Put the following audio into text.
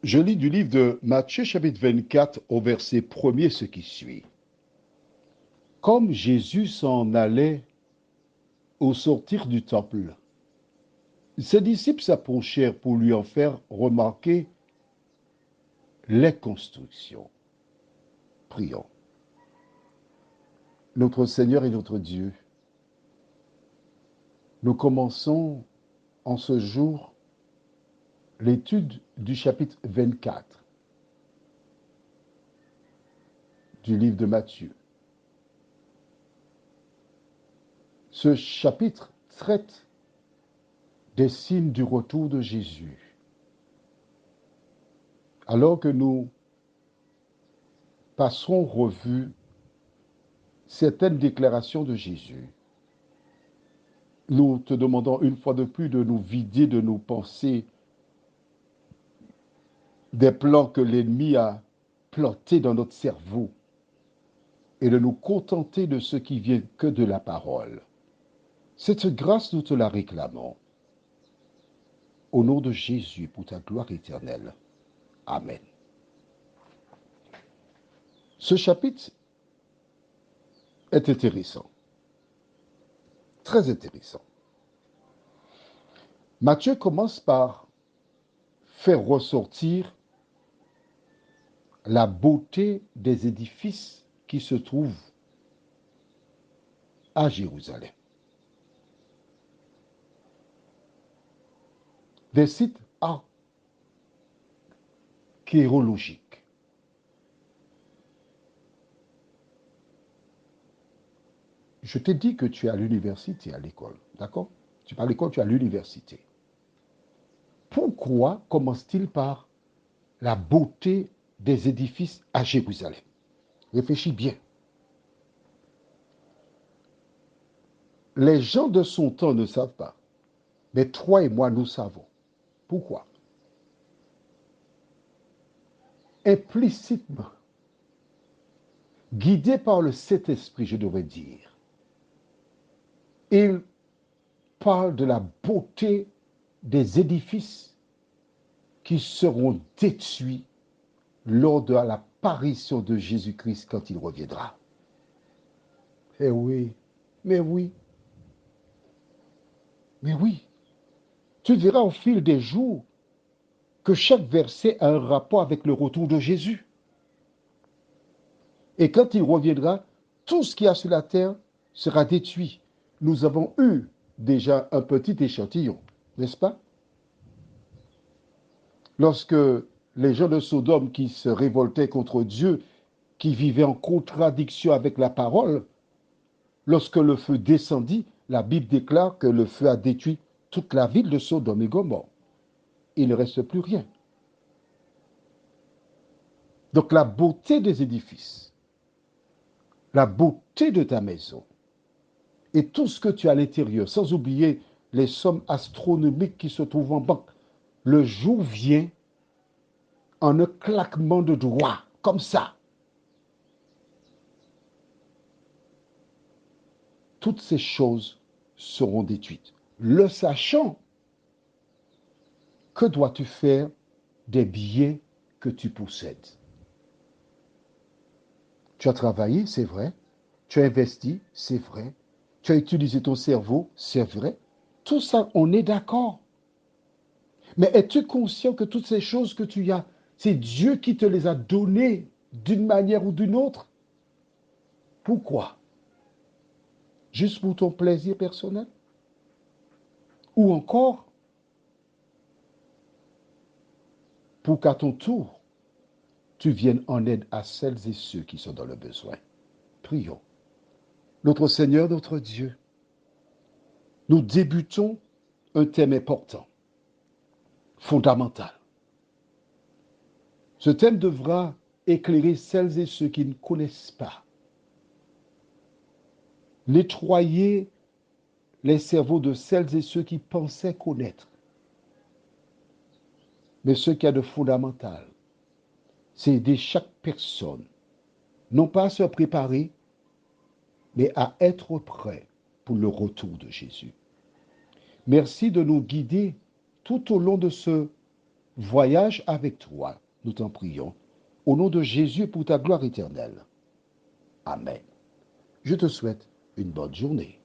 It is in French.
Je lis du livre de Matthieu chapitre 24 au verset 1er ce qui suit. Comme Jésus s'en allait au sortir du temple, ses disciples s'approchèrent pour lui en faire remarquer les constructions. Prions. Notre Seigneur et notre Dieu, nous commençons en ce jour l'étude du chapitre 24 du livre de Matthieu. Ce chapitre traite des signes du retour de Jésus. Alors que nous passerons revue certaines déclarations de Jésus, nous te demandons une fois de plus de nous vider de nos pensées, des plans que l'ennemi a plantés dans notre cerveau et de nous contenter de ce qui vient que de la parole. Cette grâce, nous te la réclamons. Au nom de Jésus, pour ta gloire éternelle. Amen. Ce chapitre est intéressant, très intéressant. Matthieu commence par faire ressortir la beauté des édifices qui se trouvent à Jérusalem. Des sites archéologiques. Je t'ai dit que tu es à l'université, à l'école, d'accord? Tu es pas à l'école, tu es à l'université. Pourquoi commence-t-il par la beauté des édifices à Jérusalem? Réfléchis bien. Les gens de son temps ne savent pas, mais toi et moi, nous savons. Pourquoi? Implicitement, guidé par le Saint-Esprit, je devrais dire, il parle de la beauté des édifices qui seront détruits lors de l'apparition de Jésus-Christ quand il reviendra. Eh oui, mais oui, mais oui. Tu verras au fil des jours que chaque verset a un rapport avec le retour de Jésus. Et quand il reviendra, tout ce qu'il y a sur la terre sera détruit. Nous avons eu déjà un petit échantillon, n'est-ce pas? Lorsque les gens de Sodome qui se révoltaient contre Dieu, qui vivaient en contradiction avec la parole, lorsque le feu descendit, la Bible déclare que le feu a détruit toute la ville de Sodome et Gomorrhe. Il ne reste plus rien. Donc la beauté des édifices, la beauté de ta maison et tout ce que tu as à l'intérieur, sans oublier les sommes astronomiques qui se trouvent en banque, le jour vient en un claquement de doigts, comme ça. Toutes ces choses seront détruites. Le sachant, que dois-tu faire des biens que tu possèdes? Tu as travaillé, c'est vrai. Tu as investi, c'est vrai. Tu as utilisé ton cerveau, c'est vrai. Tout ça, on est d'accord. Mais es-tu conscient que toutes ces choses que tu as, c'est Dieu qui te les a données d'une manière ou d'une autre? Pourquoi? Juste pour ton plaisir personnel? Ou encore pour qu'à ton tour, tu viennes en aide à celles et ceux qui sont dans le besoin? Prions. Notre Seigneur, notre Dieu, nous débutons un thème important, fondamental. Ce thème devra éclairer celles et ceux qui ne connaissent pas, nettoyer les cerveaux de celles et ceux qui pensaient connaître. Mais ce qu'il y a de fondamental, c'est aider chaque personne, non pas à se préparer, mais à être prêt pour le retour de Jésus. Merci de nous guider tout au long de ce voyage avec toi, nous t'en prions, au nom de Jésus pour ta gloire éternelle. Amen. Je te souhaite une bonne journée.